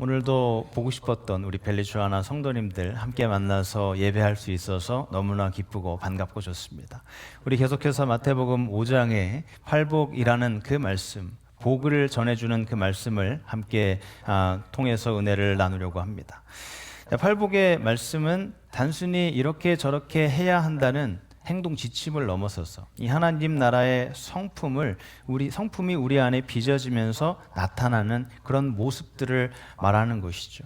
오늘도 보고 싶었던 우리 벨리주아나 성도님들 함께 만나서 예배할 수 있어서 너무나 기쁘고 반갑고 좋습니다. 우리 계속해서 마태복음 5장의 팔복이라는 그 말씀, 복을 전해주는 그 말씀을 함께 통해서 은혜를 나누려고 합니다. 팔복의 말씀은 단순히 이렇게 저렇게 해야 한다는 행동 지침을 넘어서서 이 하나님 나라의 성품이 우리 안에 빚어지면서 나타나는 그런 모습들을 말하는 것이죠.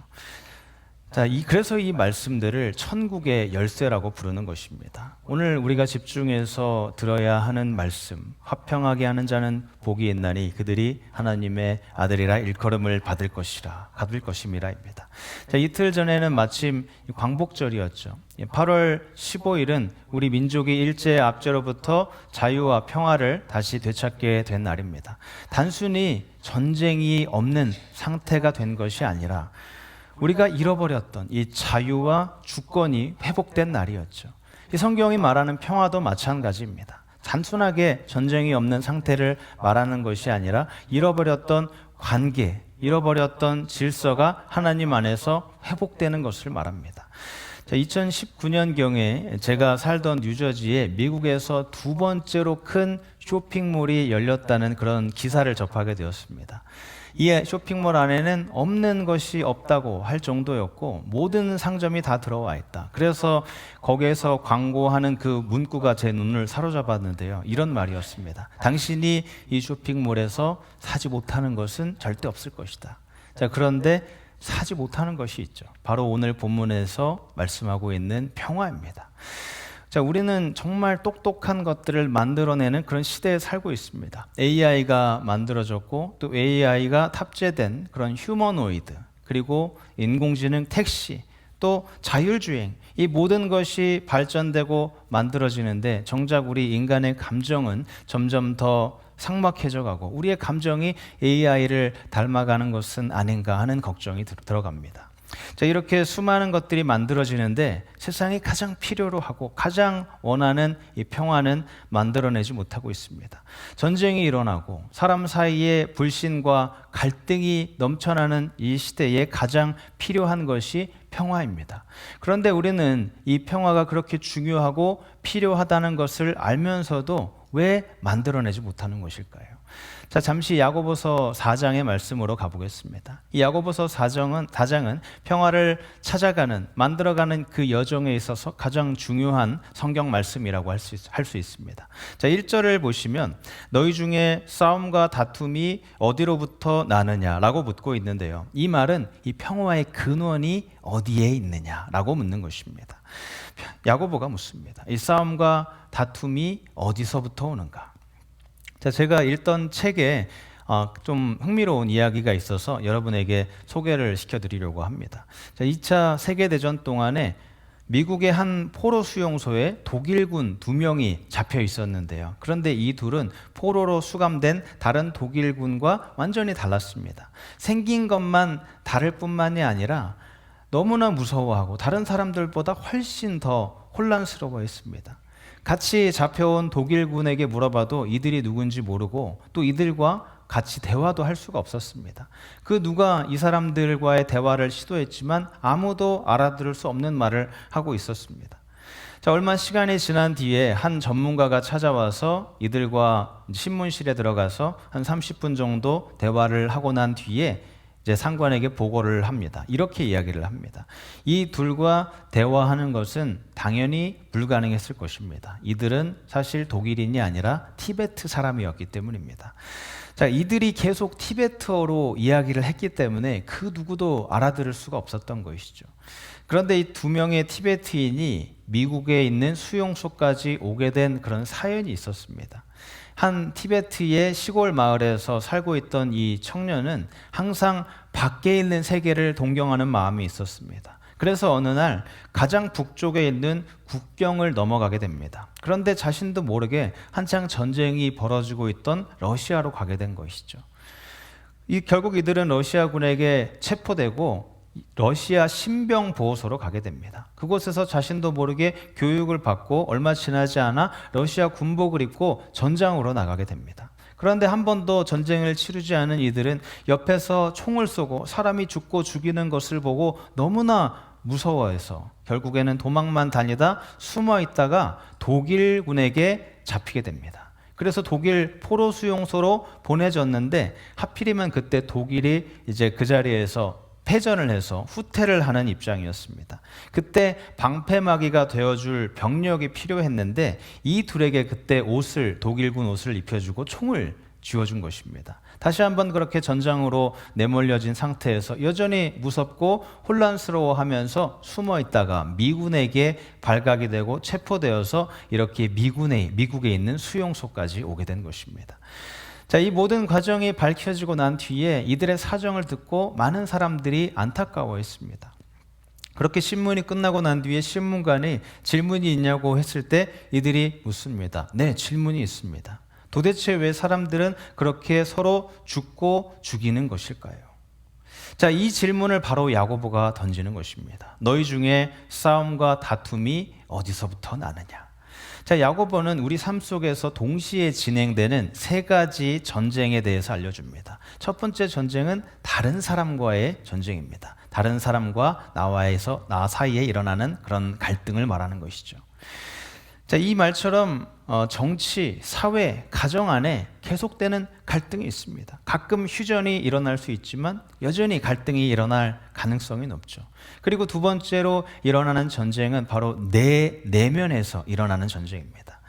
그래서 이 말씀들을 천국의 열쇠라고 부르는 것입니다. 오늘 우리가 집중해서 들어야 하는 말씀, 화평하게 하는 자는 복이 있나니 그들이 하나님의 아들이라 일컬음을 받을 것임이라입니다. 이틀 전에는 마침 광복절이었죠. 8월 15일은 우리 민족이 일제 압제로부터 자유와 평화를 다시 되찾게 된 날입니다. 단순히 전쟁이 없는 상태가 된 것이 아니라 우리가 잃어버렸던 이 자유와 주권이 회복된 날이었죠. 이 성경이 말하는 평화도 마찬가지입니다. 단순하게 전쟁이 없는 상태를 말하는 것이 아니라 잃어버렸던 관계, 잃어버렸던 질서가 하나님 안에서 회복되는 것을 말합니다. 2019년경에 제가 살던 뉴저지에 미국에서 두 번째로 큰 쇼핑몰이 열렸다는 그런 기사를 접하게 되었습니다. 이 쇼핑몰 안에는 없는 것이 없다고 할 정도였고 모든 상점이 다 들어와 있다. 그래서 거기에서 광고하는 그 문구가 제 눈을 사로잡았는데요. 이런 말이었습니다. 당신이 이 쇼핑몰에서 사지 못하는 것은 절대 없을 것이다. 그런데 사지 못하는 것이 있죠. 바로 오늘 본문에서 말씀하고 있는 평화입니다. 우리는 정말 똑똑한 것들을 만들어내는 그런 시대에 살고 있습니다. AI가 만들어졌고 또 AI가 탑재된 그런 휴머노이드, 그리고 인공지능 택시, 또 자율주행, 이 모든 것이 발전되고 만들어지는데 정작 우리 인간의 감정은 점점 더 삭막해져 가고 우리의 감정이 AI를 닮아가는 것은 아닌가 하는 걱정이 들어갑니다. 이렇게 수많은 것들이 만들어지는데 세상이 가장 필요로 하고 가장 원하는 이 평화는 만들어내지 못하고 있습니다. 전쟁이 일어나고 사람 사이에 불신과 갈등이 넘쳐나는 이 시대에 가장 필요한 것이 평화입니다. 그런데 우리는 이 평화가 그렇게 중요하고 필요하다는 것을 알면서도 왜 만들어내지 못하는 것일까요? 잠시 야고보서 4장의 말씀으로 가보겠습니다. 이 야고보서 4장은 평화를 찾아가는, 만들어가는 그 여정에 있어서 가장 중요한 성경 말씀이라고 할 수 있습니다. 1절을 보시면 너희 중에 싸움과 다툼이 어디로부터 나느냐라고 묻고 있는데요. 이 말은 이 평화의 근원이 어디에 있느냐라고 묻는 것입니다. 야고보가 묻습니다. 이 싸움과 다툼이 어디서부터 오는가? 제가 읽던 책에 좀 흥미로운 이야기가 있어서 여러분에게 소개를 시켜드리려고 합니다. 2차 세계대전 동안에 미국의 한 포로 수용소에 독일군 2명이 잡혀 있었는데요. 그런데 이 둘은 포로로 수감된 다른 독일군과 완전히 달랐습니다. 생긴 것만 다를 뿐만이 아니라 너무나 무서워하고 다른 사람들보다 훨씬 더 혼란스러워했습니다. 같이 잡혀온 독일군에게 물어봐도 이들이 누군지 모르고 또 이들과 같이 대화도 할 수가 없었습니다. 그 누가 이 사람들과의 대화를 시도했지만 아무도 알아들을 수 없는 말을 하고 있었습니다. 얼마 시간이 지난 뒤에 한 전문가가 찾아와서 이들과 신문실에 들어가서 한 30분 정도 대화를 하고 난 뒤에 상관에게 보고를 합니다. 이렇게 이야기를 합니다. 이 둘과 대화하는 것은 당연히 불가능했을 것입니다. 이들은 사실 독일인이 아니라 티베트 사람이었기 때문입니다. 이들이 계속 티베트어로 이야기를 했기 때문에 그 누구도 알아들을 수가 없었던 것이죠. 그런데 이 2명의 티베트인이 미국에 있는 수용소까지 오게 된 그런 사연이 있었습니다. 한 티베트의 시골 마을에서 살고 있던 이 청년은 항상 밖에 있는 세계를 동경하는 마음이 있었습니다. 그래서 어느 날 가장 북쪽에 있는 국경을 넘어가게 됩니다. 그런데 자신도 모르게 한창 전쟁이 벌어지고 있던 러시아로 가게 된 것이죠. 결국 이들은 러시아군에게 체포되고 러시아 신병보호소로 가게 됩니다. 그곳에서 자신도 모르게 교육을 받고 얼마 지나지 않아 러시아 군복을 입고 전장으로 나가게 됩니다. 그런데 한 번도 전쟁을 치르지 않은 이들은 옆에서 총을 쏘고 사람이 죽고 죽이는 것을 보고 너무나 무서워해서 결국에는 도망만 다니다 숨어 있다가 독일군에게 잡히게 됩니다. 그래서 독일 포로 수용소로 보내졌는데 하필이면 그때 독일이 이제 그 자리에서 패전을 해서 후퇴를 하는 입장이었습니다. 그때 방패막이가 되어줄 병력이 필요했는데 이 둘에게 그때 독일군 옷을 입혀주고 총을 쥐어준 것입니다. 다시 한번 그렇게 전장으로 내몰려진 상태에서 여전히 무섭고 혼란스러워하면서 숨어 있다가 미군에게 발각이 되고 체포되어서 이렇게 미국에 있는 수용소까지 오게 된 것입니다. 자, 이 모든 과정이 밝혀지고 난 뒤에 이들의 사정을 듣고 많은 사람들이 안타까워했습니다. 그렇게 신문이 끝나고 난 뒤에 신문관이 질문이 있냐고 했을 때 이들이 묻습니다. 네, 질문이 있습니다. 도대체 왜 사람들은 그렇게 서로 죽고 죽이는 것일까요? 자, 이 질문을 바로 야고보가 던지는 것입니다. 너희 중에 싸움과 다툼이 어디서부터 나느냐? 자, 야고보는 우리 삶 속에서 동시에 진행되는 세 가지 전쟁에 대해서 알려줍니다. 첫 번째 전쟁은 다른 사람과의 전쟁입니다. 다른 사람과 나 사이에 일어나는 그런 갈등을 말하는 것이죠. 자, 이 말처럼 정치, 사회, 가정 안에 계속되는 갈등이 있습니다. 가끔 휴전이 일어날 수 있지만 여전히 갈등이 일어날 가능성이 높죠. 그리고 두 번째로 일어나는 전쟁은 바로 내 내면에서 일어나는 전쟁입니다.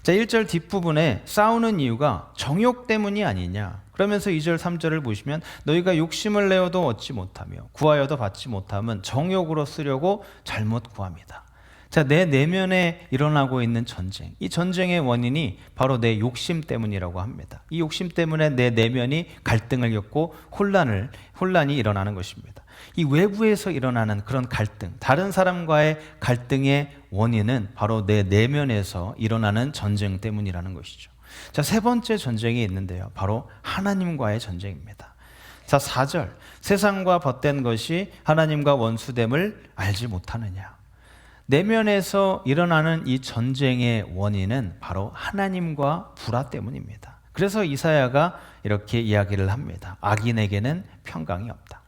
자, 1절 뒷부분에 싸우는 이유가 정욕 때문이 아니냐. 그러면서 2절, 3절을 보시면 너희가 욕심을 내어도 얻지 못하며 구하여도 받지 못함은 정욕으로 쓰려고 잘못 구합니다. 자, 내 내면에 일어나고 있는 전쟁, 이 전쟁의 원인이 바로 내 욕심 때문이라고 합니다. 이 욕심 때문에 내 내면이 갈등을 겪고 혼란이 일어나는 것입니다. 이 외부에서 일어나는 그런 갈등, 다른 사람과의 갈등의 원인은 바로 내 내면에서 일어나는 전쟁 때문이라는 것이죠. 자, 세 번째 전쟁이 있는데요. 바로 하나님과의 전쟁입니다. 자, 4절, 세상과 벗된 것이 하나님과 원수됨을 알지 못하느냐. 내면에서 일어나는 이 전쟁의 원인은 바로 하나님과 불화 때문입니다. 그래서 이사야가 이렇게 이야기를 합니다. 악인에게는 평강이 없다.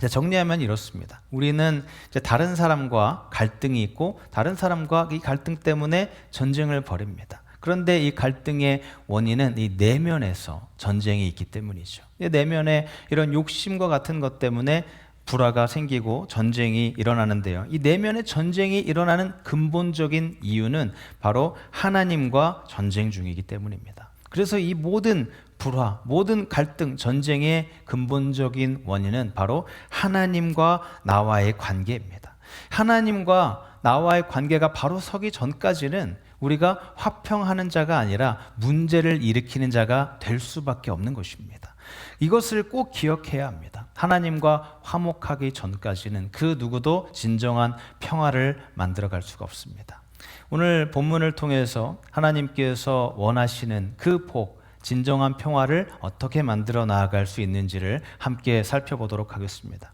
정리하면 이렇습니다. 우리는 이제 다른 사람과 갈등이 있고 다른 사람과 이 갈등 때문에 전쟁을 벌입니다. 그런데 이 갈등의 원인은 이 내면에서 전쟁이 있기 때문이죠. 이 내면에 이런 욕심과 같은 것 때문에 불화가 생기고 전쟁이 일어나는데요. 이 내면의 전쟁이 일어나는 근본적인 이유는 바로 하나님과 전쟁 중이기 때문입니다. 그래서 이 모든 불화, 모든 갈등, 전쟁의 근본적인 원인은 바로 하나님과 나와의 관계입니다. 하나님과 나와의 관계가 바로 서기 전까지는 우리가 화평하는 자가 아니라 문제를 일으키는 자가 될 수밖에 없는 것입니다. 이것을 꼭 기억해야 합니다. 하나님과 화목하기 전까지는 그 누구도 진정한 평화를 만들어갈 수가 없습니다. 오늘 본문을 통해서 하나님께서 원하시는 그 복, 진정한 평화를 어떻게 만들어 나아갈 수 있는지를 함께 살펴보도록 하겠습니다.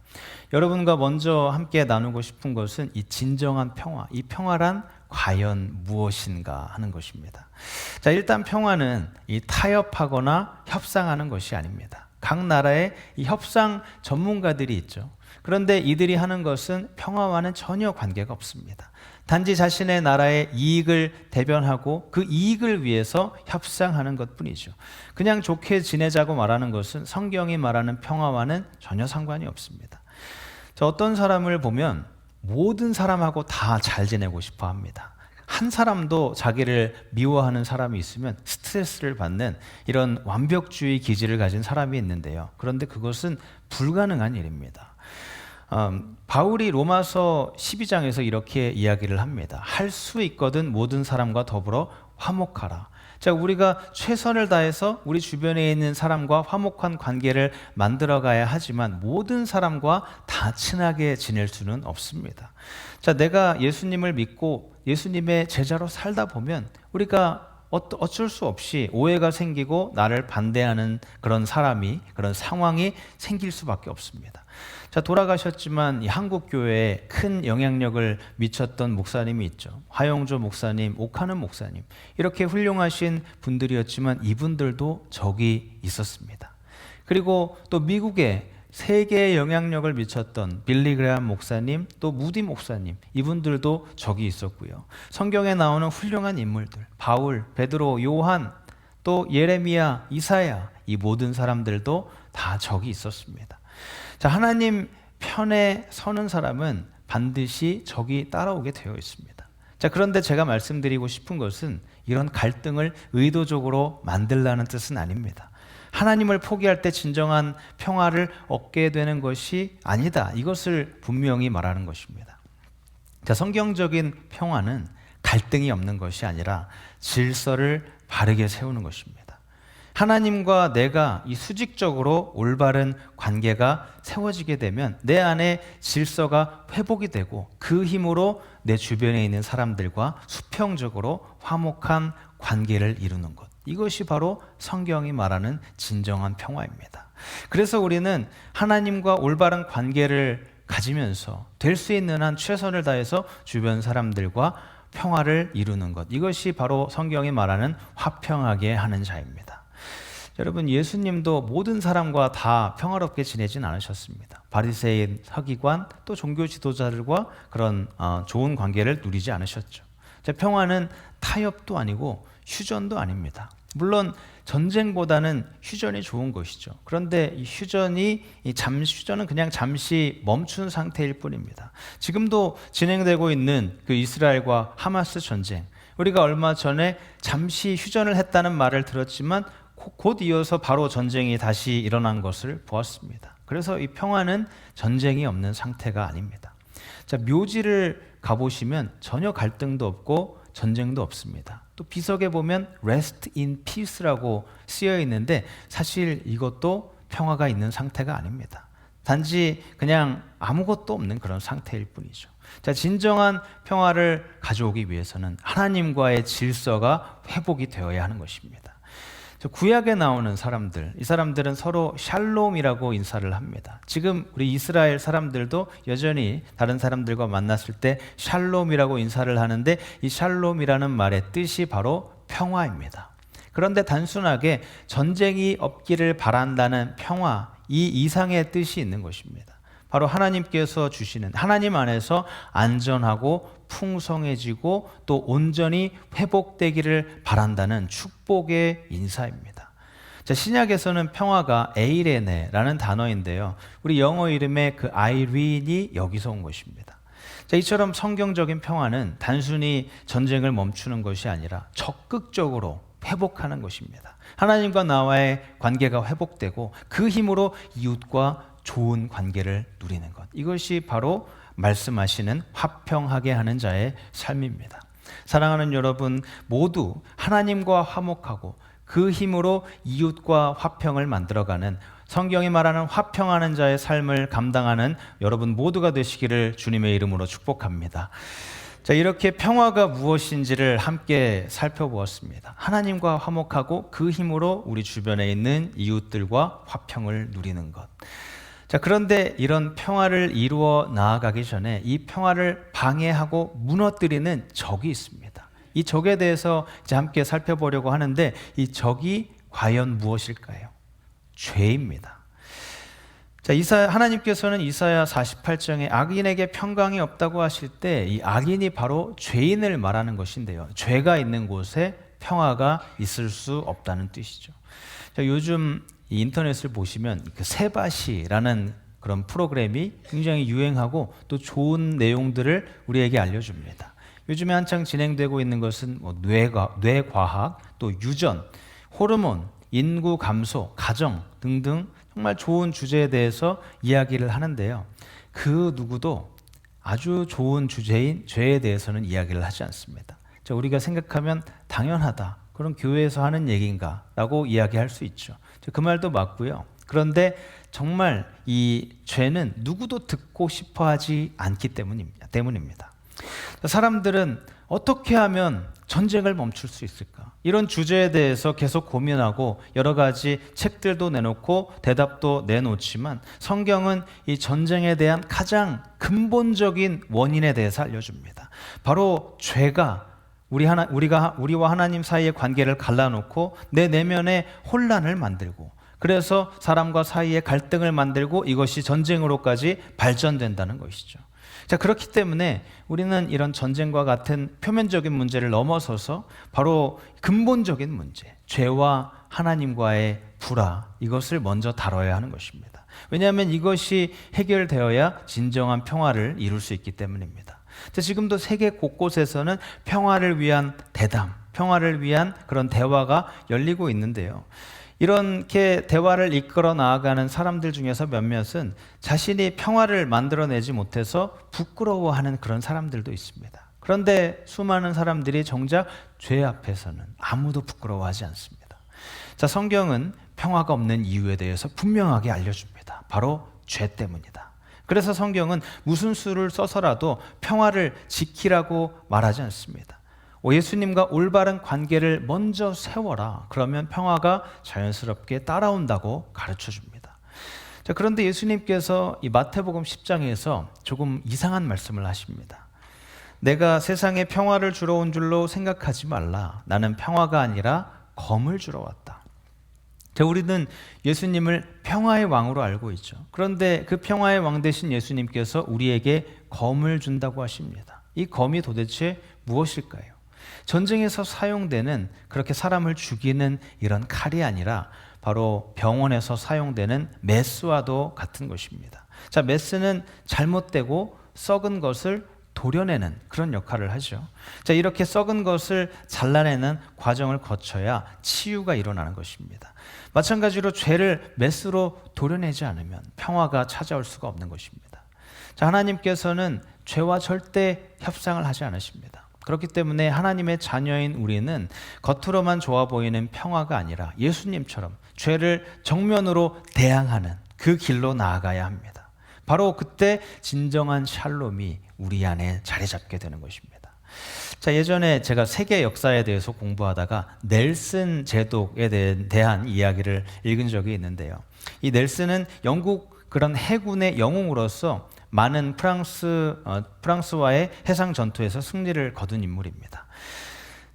여러분과 먼저 함께 나누고 싶은 것은 이 진정한 평화, 이 평화란 과연 무엇인가 하는 것입니다. 자, 일단 평화는 이 타협하거나 협상하는 것이 아닙니다. 각 나라에 이 협상 전문가들이 있죠. 그런데 이들이 하는 것은 평화와는 전혀 관계가 없습니다. 단지 자신의 나라의 이익을 대변하고 그 이익을 위해서 협상하는 것뿐이죠. 그냥 좋게 지내자고 말하는 것은 성경이 말하는 평화와는 전혀 상관이 없습니다. 어떤 사람을 보면 모든 사람하고 다 잘 지내고 싶어 합니다. 한 사람도 자기를 미워하는 사람이 있으면 스트레스를 받는 이런 완벽주의 기질을 가진 사람이 있는데요. 그런데 그것은 불가능한 일입니다. 바울이 로마서 12장에서 이렇게 이야기를 합니다. 할 수 있거든 모든 사람과 더불어 화목하라. 자, 우리가 최선을 다해서 우리 주변에 있는 사람과 화목한 관계를 만들어가야 하지만 모든 사람과 다 친하게 지낼 수는 없습니다. 자, 내가 예수님을 믿고 예수님의 제자로 살다 보면 우리가 어쩔 수 없이 오해가 생기고 나를 반대하는 그런 그런 상황이 생길 수밖에 없습니다. 자, 돌아가셨지만 이 한국 교회에 큰 영향력을 미쳤던 목사님이 있죠. 화영조 목사님, 오카는 목사님. 이렇게 훌륭하신 분들이었지만 이분들도 적이 있었습니다. 그리고 또 미국에 세계에 영향력을 미쳤던 빌리 그레함 목사님, 또 무디 목사님, 이분들도 적이 있었고요. 성경에 나오는 훌륭한 인물들, 바울, 베드로, 요한, 또 예레미야, 이사야, 이 모든 사람들도 다 적이 있었습니다. 자, 하나님 편에 서는 사람은 반드시 적이 따라오게 되어 있습니다. 자, 그런데 제가 말씀드리고 싶은 것은 이런 갈등을 의도적으로 만들라는 뜻은 아닙니다. 하나님을 포기할 때 진정한 평화를 얻게 되는 것이 아니다. 이것을 분명히 말하는 것입니다. 자, 성경적인 평화는 갈등이 없는 것이 아니라 질서를 바르게 세우는 것입니다. 하나님과 내가 이 수직적으로 올바른 관계가 세워지게 되면 내 안에 질서가 회복이 되고 그 힘으로 내 주변에 있는 사람들과 수평적으로 화목한 관계를 이루는 것. 이것이 바로 성경이 말하는 진정한 평화입니다. 그래서 우리는 하나님과 올바른 관계를 가지면서 될 수 있는 한 최선을 다해서 주변 사람들과 평화를 이루는 것. 이것이 바로 성경이 말하는 화평하게 하는 자입니다. 여러분, 예수님도 모든 사람과 다 평화롭게 지내진 않으셨습니다. 바리새인, 서기관, 또 종교 지도자들과 그런 좋은 관계를 누리지 않으셨죠. 평화는 타협도 아니고 휴전도 아닙니다. 물론 전쟁보다는 휴전이 좋은 것이죠. 그런데 이 휴전은 그냥 잠시 멈춘 상태일 뿐입니다. 지금도 진행되고 있는 그 이스라엘과 하마스 전쟁, 우리가 얼마 전에 잠시 휴전을 했다는 말을 들었지만 곧 이어서 바로 전쟁이 다시 일어난 것을 보았습니다. 그래서 이 평화는 전쟁이 없는 상태가 아닙니다. 자, 묘지를 가보시면 전혀 갈등도 없고 전쟁도 없습니다. 또 비석에 보면 Rest in Peace라고 쓰여 있는데 사실 이것도 평화가 있는 상태가 아닙니다. 단지 그냥 아무것도 없는 그런 상태일 뿐이죠. 자, 진정한 평화를 가져오기 위해서는 하나님과의 질서가 회복이 되어야 하는 것입니다. 구약에 나오는 사람들, 이 사람들은 서로 샬롬이라고 인사를 합니다. 지금 우리 이스라엘 사람들도 여전히 다른 사람들과 만났을 때 샬롬이라고 인사를 하는데 이 샬롬이라는 말의 뜻이 바로 평화입니다. 그런데 단순하게 전쟁이 없기를 바란다는 평화, 이 이상의 뜻이 있는 것입니다. 바로 하나님께서 주시는, 하나님 안에서 안전하고 풍성해지고 또 온전히 회복되기를 바란다는 축복의 인사입니다. 자, 신약에서는 평화가 에이레네라는 단어인데요. 우리 영어 이름의 그 아이린이 여기서 온 것입니다. 자, 이처럼 성경적인 평화는 단순히 전쟁을 멈추는 것이 아니라 적극적으로 회복하는 것입니다. 하나님과 나와의 관계가 회복되고 그 힘으로 이웃과 좋은 관계를 누리는 것. 이것이 바로 말씀하시는 화평하게 하는 자의 삶입니다. 사랑하는 여러분, 모두 하나님과 화목하고 그 힘으로 이웃과 화평을 만들어가는 성경이 말하는 화평하는 자의 삶을 감당하는 여러분 모두가 되시기를 주님의 이름으로 축복합니다. 자, 이렇게 평화가 무엇인지를 함께 살펴보았습니다. 하나님과 화목하고 그 힘으로 우리 주변에 있는 이웃들과 화평을 누리는 것. 자, 그런데 이런 평화를 이루어 나아가기 전에 이 평화를 방해하고 무너뜨리는 적이 있습니다. 이 적에 대해서 이제 함께 살펴보려고 하는데 이 적이 과연 무엇일까요? 죄입니다. 자, 하나님께서는 이사야 48장에 악인에게 평강이 없다고 하실 때 이 악인이 바로 죄인을 말하는 것인데요. 죄가 있는 곳에 평화가 있을 수 없다는 뜻이죠. 자, 요즘 이 인터넷을 보시면 그 세바시라는 그런 프로그램이 굉장히 유행하고 또 좋은 내용들을 우리에게 알려줍니다. 요즘에 한창 진행되고 있는 것은 뇌과학, 또 유전, 호르몬, 인구 감소, 가정 등등 정말 좋은 주제에 대해서 이야기를 하는데요. 그 누구도 아주 좋은 주제인 죄에 대해서는 이야기를 하지 않습니다. 자, 우리가 생각하면 당연하다. 그런 교회에서 하는 얘기인가? 라고 이야기할 수 있죠. 그 말도 맞고요. 그런데 정말 이 죄는 누구도 듣고 싶어 하지 않기 때문입니다. 사람들은 어떻게 하면 전쟁을 멈출 수 있을까? 이런 주제에 대해서 계속 고민하고 여러 가지 책들도 내놓고 대답도 내놓지만 성경은 이 전쟁에 대한 가장 근본적인 원인에 대해서 알려줍니다. 바로 죄가 우리와 하나님 사이의 관계를 갈라놓고 내 내면에 혼란을 만들고, 그래서 사람과 사이의 갈등을 만들고 이것이 전쟁으로까지 발전된다는 것이죠. 자, 그렇기 때문에 우리는 이런 전쟁과 같은 표면적인 문제를 넘어서서 바로 근본적인 문제, 죄와 하나님과의 불화, 이것을 먼저 다뤄야 하는 것입니다. 왜냐하면 이것이 해결되어야 진정한 평화를 이룰 수 있기 때문입니다. 자, 지금도 세계 곳곳에서는 평화를 위한 대담, 평화를 위한 그런 대화가 열리고 있는데요. 이렇게 대화를 이끌어 나아가는 사람들 중에서 몇몇은 자신이 평화를 만들어내지 못해서 부끄러워하는 그런 사람들도 있습니다. 그런데 수많은 사람들이 정작 죄 앞에서는 아무도 부끄러워하지 않습니다. 자, 성경은 평화가 없는 이유에 대해서 분명하게 알려줍니다. 바로 죄 때문이다. 그래서 성경은 무슨 수를 써서라도 평화를 지키라고 말하지 않습니다. 예수님과 올바른 관계를 먼저 세워라. 그러면 평화가 자연스럽게 따라온다고 가르쳐 줍니다. 자, 그런데 예수님께서 이 마태복음 10장에서 조금 이상한 말씀을 하십니다. 내가 세상에 평화를 주러 온 줄로 생각하지 말라. 나는 평화가 아니라 검을 주러 왔다. 자, 우리는 예수님을 평화의 왕으로 알고 있죠. 그런데 그 평화의 왕 되신 예수님께서 우리에게 검을 준다고 하십니다. 이 검이 도대체 무엇일까요? 전쟁에서 사용되는 그렇게 사람을 죽이는 이런 칼이 아니라 바로 병원에서 사용되는 메스와도 같은 것입니다. 자, 메스는 잘못되고 썩은 것을 도려내는 그런 역할을 하죠. 자, 이렇게 썩은 것을 잘라내는 과정을 거쳐야 치유가 일어나는 것입니다. 마찬가지로 죄를 메스로 도려내지 않으면 평화가 찾아올 수가 없는 것입니다. 자, 하나님께서는 죄와 절대 협상을 하지 않으십니다. 그렇기 때문에 하나님의 자녀인 우리는 겉으로만 좋아 보이는 평화가 아니라 예수님처럼 죄를 정면으로 대항하는 그 길로 나아가야 합니다. 바로 그때 진정한 샬롬이 우리 안에 자리 잡게 되는 것입니다. 자, 예전에 제가 세계 역사에 대해서 공부하다가 넬슨 제독에 대한 이야기를 읽은 적이 있는데요. 이 넬슨은 영국 그런 해군의 영웅으로서 많은 프랑스와의 해상 전투에서 승리를 거둔 인물입니다.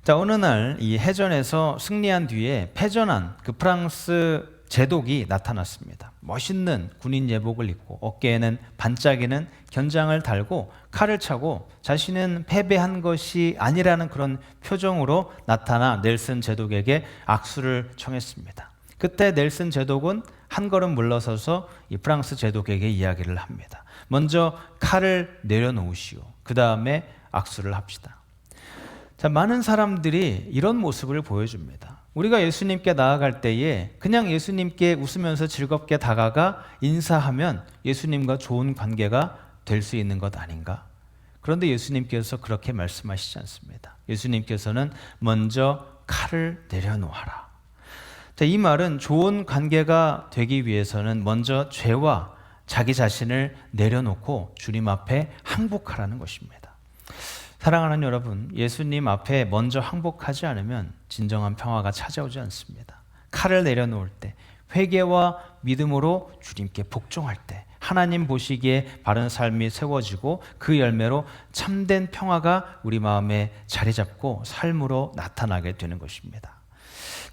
자, 어느 날 이 해전에서 승리한 뒤에 패전한 그 프랑스 제독이 나타났습니다. 멋있는 군인 예복을 입고 어깨에는 반짝이는 견장을 달고 칼을 차고 자신은 패배한 것이 아니라는 그런 표정으로 나타나 넬슨 제독에게 악수를 청했습니다. 그때 넬슨 제독은 한 걸음 물러서서 이 프랑스 제독에게 이야기를 합니다. 먼저 칼을 내려놓으시오. 그 다음에 악수를 합시다. 자, 많은 사람들이 이런 모습을 보여줍니다. 우리가 예수님께 나아갈 때에 그냥 예수님께 웃으면서 즐겁게 다가가 인사하면 예수님과 좋은 관계가 될 수 있는 것 아닌가? 그런데 예수님께서 그렇게 말씀하시지 않습니다. 예수님께서는 먼저 칼을 내려놓아라. 자, 이 말은 좋은 관계가 되기 위해서는 먼저 죄와 자기 자신을 내려놓고 주님 앞에 항복하라는 것입니다. 사랑하는 여러분, 예수님 앞에 먼저 항복하지 않으면 진정한 평화가 찾아오지 않습니다. 칼을 내려놓을 때, 회개와 믿음으로 주님께 복종할 때 하나님 보시기에 바른 삶이 세워지고 그 열매로 참된 평화가 우리 마음에 자리 잡고 삶으로 나타나게 되는 것입니다.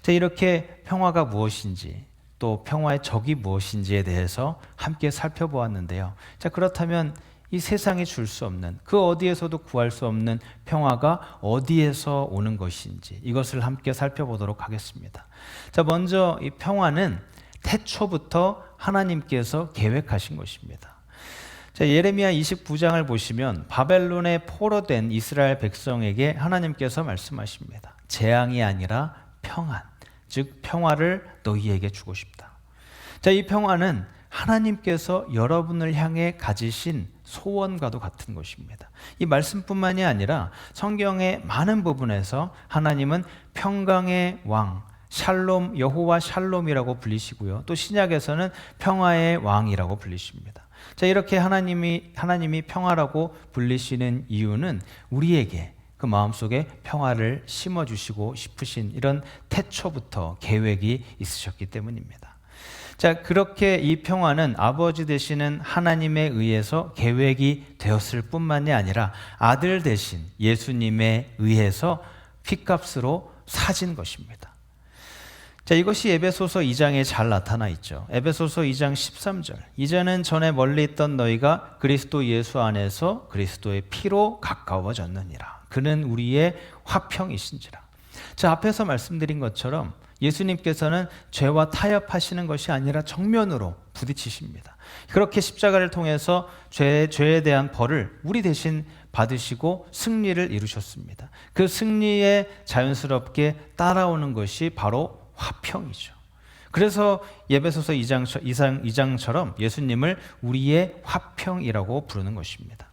자, 이렇게 평화가 무엇인지 또 평화의 적이 무엇인지에 대해서 함께 살펴보았는데요. 자, 그렇다면 이 세상이 줄 수 없는, 그 어디에서도 구할 수 없는 평화가 어디에서 오는 것인지 이것을 함께 살펴보도록 하겠습니다. 자, 먼저 이 평화는 태초부터 하나님께서 계획하신 것입니다. 자, 예레미야 29장을 보시면 바벨론에 포로된 이스라엘 백성에게 하나님께서 말씀하십니다. 재앙이 아니라 평안, 즉 평화를 너희에게 주고 싶다. 자, 이 평화는 하나님께서 여러분을 향해 가지신 소원과도 같은 것입니다. 이 말씀뿐만이 아니라 성경의 많은 부분에서 하나님은 평강의 왕, 샬롬, 여호와 샬롬이라고 불리시고요. 또 신약에서는 평화의 왕이라고 불리십니다. 자, 이렇게 하나님이 평화라고 불리시는 이유는 우리에게, 그 마음속에 평화를 심어주시고 싶으신 이런 태초부터 계획이 있으셨기 때문입니다. 자, 그렇게 이 평화는 아버지 되시는 하나님에 의해서 계획이 되었을 뿐만이 아니라 아들 되신 예수님에 의해서 핏값으로 사진 것입니다. 자, 이것이 에베소서 2장에 잘 나타나 있죠. 에베소서 2장 13절. 이제는 전에 멀리 있던 너희가 그리스도 예수 안에서 그리스도의 피로 가까워졌느니라. 그는 우리의 화평이신지라. 자, 앞에서 말씀드린 것처럼 예수님께서는 죄와 타협하시는 것이 아니라 정면으로 부딪히십니다. 그렇게 십자가를 통해서 죄에 대한 벌을 우리 대신 받으시고 승리를 이루셨습니다. 그 승리에 자연스럽게 따라오는 것이 바로 화평이죠. 그래서 에베소서 2장처럼 예수님을 우리의 화평이라고 부르는 것입니다.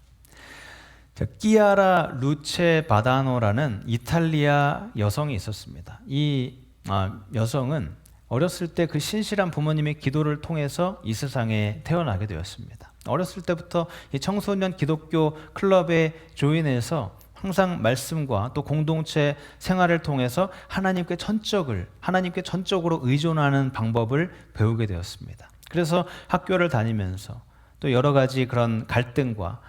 끼아라 루체 바다노라는 이탈리아 여성이 있었습니다. 이 여성은 어렸을 때 그 신실한 부모님의 기도를 통해서 이 세상에 태어나게 되었습니다. 어렸을 때부터 이 청소년 기독교 클럽에 조인해서 항상 말씀과 또 공동체 생활을 통해서 하나님께 전적으로 의존하는 방법을 배우게 되었습니다. 그래서 학교를 다니면서 또 여러 가지 그런 갈등과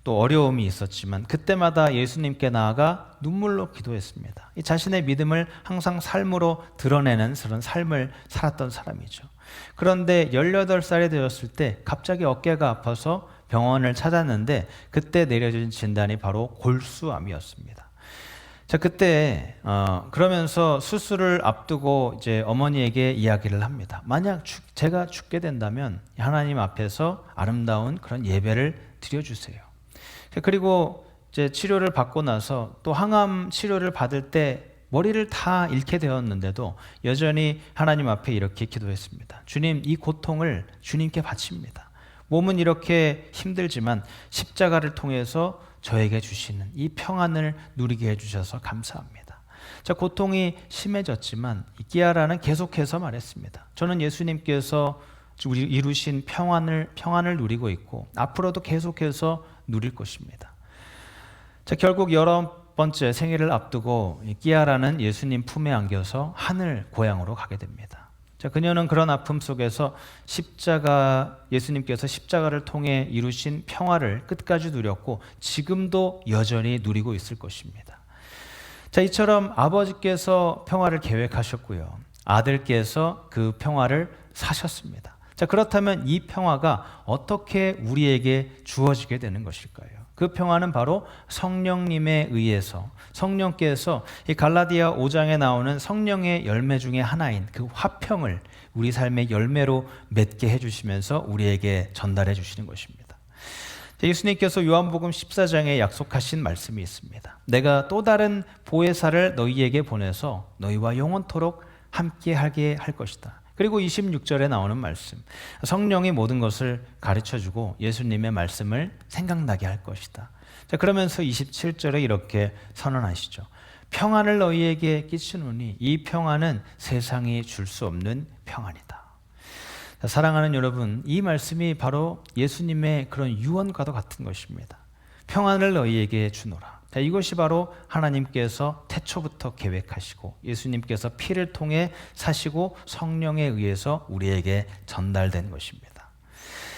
또 어려움이 있었지만 그때마다 예수님께 나아가 눈물로 기도했습니다. 이 자신의 믿음을 항상 삶으로 드러내는 그런 삶을 살았던 사람이죠. 그런데 18살이 되었을 때 갑자기 어깨가 아파서 병원을 찾았는데 그때 내려진 진단이 바로 골수암이었습니다. 자, 그때 그러면서 수술을 앞두고 이제 어머니에게 이야기를 합니다. 만약 제가 죽게 된다면 하나님 앞에서 아름다운 그런 예배를 드려주세요. 그리고 이제 치료를 받고 나서 또 항암 치료를 받을 때 머리를 다 잃게 되었는데도 여전히 하나님 앞에 이렇게 기도했습니다. 주님, 이 고통을 주님께 바칩니다. 몸은 이렇게 힘들지만 십자가를 통해서 저에게 주시는 이 평안을 누리게 해주셔서 감사합니다. 자, 고통이 심해졌지만 끼아라는 계속해서 말했습니다. 저는 예수님께서 이루신 평안을 누리고 있고 앞으로도 계속해서 누릴 것입니다. 자, 결국 11번째 생일을 앞두고 끼아라는 예수님 품에 안겨서 하늘 고향으로 가게 됩니다. 자, 그녀는 그런 아픔 속에서 예수님께서 십자가를 통해 이루신 평화를 끝까지 누렸고 지금도 여전히 누리고 있을 것입니다. 자, 이처럼 아버지께서 평화를 계획하셨고요. 아들께서 그 평화를 사셨습니다. 자, 그렇다면 이 평화가 어떻게 우리에게 주어지게 되는 것일까요? 그 평화는 바로 성령님에 의해서 성령께서 이 갈라디아 5장에 나오는 성령의 열매 중에 하나인 그 화평을 우리 삶의 열매로 맺게 해주시면서 우리에게 전달해 주시는 것입니다. 예수님께서 요한복음 14장에 약속하신 말씀이 있습니다. 내가 또 다른 보혜사를 너희에게 보내서 너희와 영원토록 함께하게 할 것이다. 그리고 26절에 나오는 말씀, 성령이 모든 것을 가르쳐주고 예수님의 말씀을 생각나게 할 것이다. 자, 그러면서 27절에 이렇게 선언하시죠. 평안을 너희에게 끼치노니 이 평안은 세상이 줄 수 없는 평안이다. 자, 사랑하는 여러분, 이 말씀이 바로 예수님의 그런 유언과도 같은 것입니다. 평안을 너희에게 주노라. 자, 이것이 바로 하나님께서 태초부터 계획하시고 예수님께서 피를 통해 사시고 성령에 의해서 우리에게 전달된 것입니다.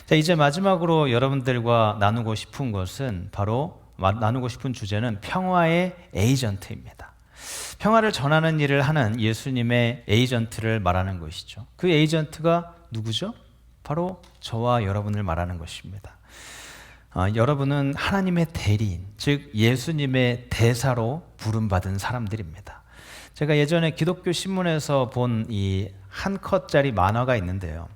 자, 이제 마지막으로 여러분들과 나누고 싶은 것은 바로 나누고 싶은 주제는 평화의 에이전트입니다. 평화를 전하는 일을 하는 예수님의 에이전트를 말하는 것이죠. 그 에이전트가 누구죠? 바로 저와 여러분을 말하는 것입니다. 여러분은 하나님의 대리인, 즉 예수님의 대사로 부름받은 사람들입니다. 제가 예전에 기독교 신문에서 본 이 한 컷짜리 만화가 있는데요.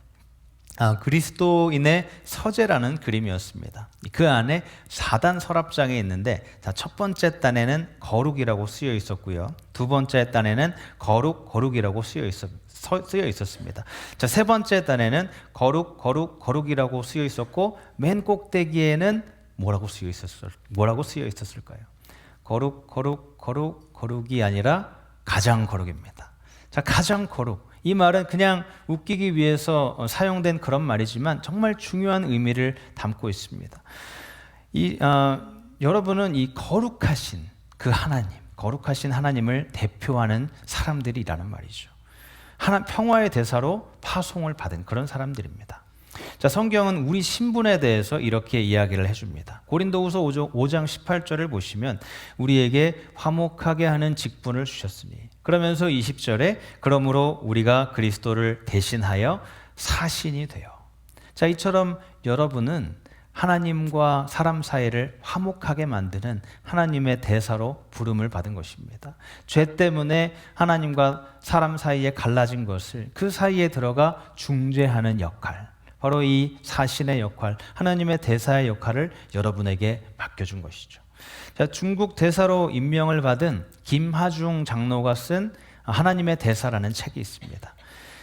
그리스도인의 서재라는 그림이었습니다. 그 안에 4단 서랍장이 있는데 첫 번째 단에는 거룩이라고 쓰여 있었고요. 두 번째 단에는 거룩이라고 쓰여 있었습니다. 자, 세 번째 단에는 거룩이라고 쓰여 있었고 맨 꼭대기에는 뭐라고 쓰여 있었을까요? 거룩이 아니라 가장 거룩입니다. 자, 가장 거룩. 이 말은 그냥 웃기기 위해서 사용된 그런 말이지만 정말 중요한 의미를 담고 있습니다. 여러분은 이 거룩하신 그 하나님, 거룩하신 하나님을 대표하는 사람들이라는 말이죠. 평화의 대사로 파송을 받은 그런 사람들입니다. 자, 성경은 우리 신분에 대해서 이렇게 이야기를 해줍니다. 고린도후서 5장 18절을 보시면 우리에게 화목하게 하는 직분을 주셨으니, 그러면서 20절에 그러므로 우리가 그리스도를 대신하여 사신이 되어. 자, 이처럼 여러분은 하나님과 사람 사이를 화목하게 만드는 하나님의 대사로 부름을 받은 것입니다. 죄 때문에 하나님과 사람 사이에 갈라진 것을 그 사이에 들어가 중재하는 역할, 바로 이 사신의 역할, 하나님의 대사의 역할을 여러분에게 맡겨준 것이죠. 자, 중국 대사로 임명을 받은 김하중 장로가 쓴 하나님의 대사라는 책이 있습니다.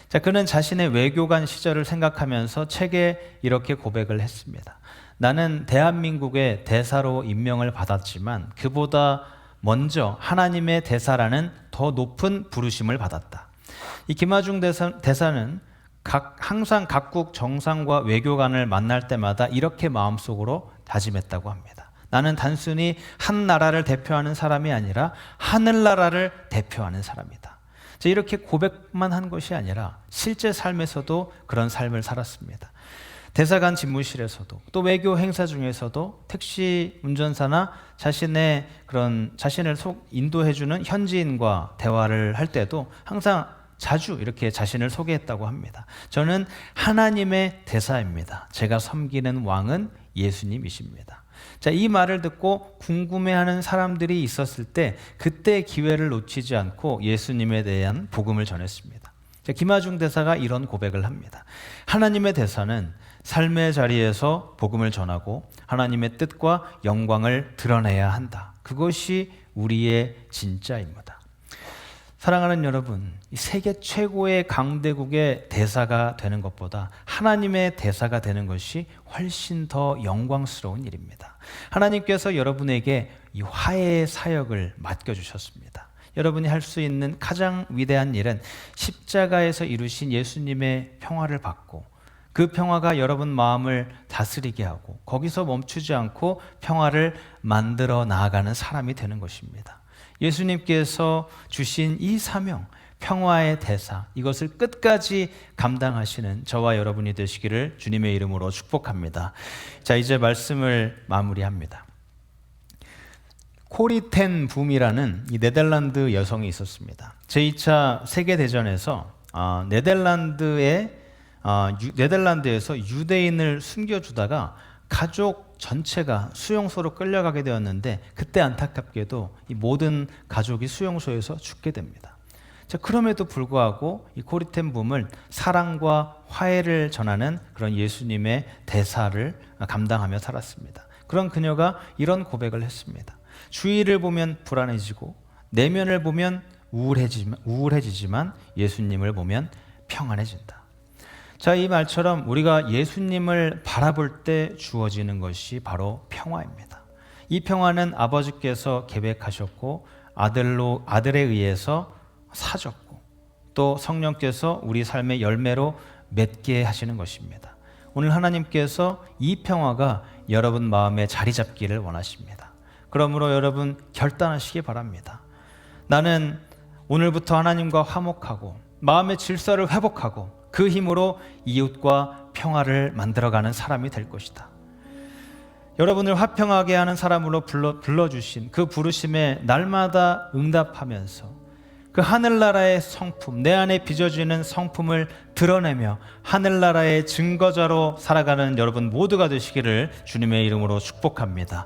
자, 그는 자신의 외교관 시절을 생각하면서 책에 이렇게 고백을 했습니다. 나는 대한민국의 대사로 임명을 받았지만 그보다 먼저 하나님의 대사라는 더 높은 부르심을 받았다. 이 김하중 대사는 항상 각국 정상과 외교관을 만날 때마다 이렇게 마음속으로 다짐했다고 합니다. 나는 단순히 한 나라를 대표하는 사람이 아니라 하늘나라를 대표하는 사람이다. 이렇게 고백만 한 것이 아니라 실제 삶에서도 그런 삶을 살았습니다. 대사관 집무실에서도, 또 외교 행사 중에서도 택시 운전사나 자신을 인도해주는 현지인과 대화를 할 때도 항상 자주 이렇게 자신을 소개했다고 합니다. 저는 하나님의 대사입니다. 제가 섬기는 왕은 예수님이십니다. 자, 이 말을 듣고 궁금해하는 사람들이 있었을 때 그때 기회를 놓치지 않고 예수님에 대한 복음을 전했습니다. 자, 김하중 대사가 이런 고백을 합니다. 하나님의 대사는 삶의 자리에서 복음을 전하고 하나님의 뜻과 영광을 드러내야 한다. 그것이 우리의 진짜 임무다. 사랑하는 여러분, 세계 최고의 강대국의 대사가 되는 것보다 하나님의 대사가 되는 것이 훨씬 더 영광스러운 일입니다. 하나님께서 여러분에게 이 화해의 사역을 맡겨주셨습니다. 여러분이 할 수 있는 가장 위대한 일은 십자가에서 이루신 예수님의 평화를 받고 그 평화가 여러분 마음을 다스리게 하고 거기서 멈추지 않고 평화를 만들어 나아가는 사람이 되는 것입니다. 예수님께서 주신 이 사명, 평화의 대사, 이것을 끝까지 감당하시는 저와 여러분이 되시기를 주님의 이름으로 축복합니다. 자, 이제 말씀을 마무리합니다. 코리 텐 붐이라는 이 네덜란드 여성이 있었습니다. 제2차 세계대전에서 네덜란드에서 유대인을 숨겨주다가 가족 전체가 수용소로 끌려가게 되었는데 그때 안타깝게도 이 모든 가족이 수용소에서 죽게 됩니다. 자, 그럼에도 불구하고 이 코리 텐 붐은 사랑과 화해를 전하는 그런 예수님의 대사를 감당하며 살았습니다. 그런 그녀가 이런 고백을 했습니다. 주위를 보면 불안해지고 내면을 보면 우울해지지만 예수님을 보면 평안해진다. 자, 이 말처럼 우리가 예수님을 바라볼 때 주어지는 것이 바로 평화입니다. 이 평화는 아버지께서 계획하셨고 아들에 의해서 사셨고 또 성령께서 우리 삶의 열매로 맺게 하시는 것입니다. 오늘 하나님께서 이 평화가 여러분 마음에 자리 잡기를 원하십니다. 그러므로 여러분 결단하시기 바랍니다. 나는 오늘부터 하나님과 화목하고 마음의 질서를 회복하고 그 힘으로 이웃과 평화를 만들어가는 사람이 될 것이다. 여러분을 화평하게 하는 사람으로 불러주신 그 부르심에 날마다 응답하면서 그 하늘나라의 성품, 내 안에 빚어지는 성품을 드러내며 하늘나라의 증거자로 살아가는 여러분 모두가 되시기를 주님의 이름으로 축복합니다.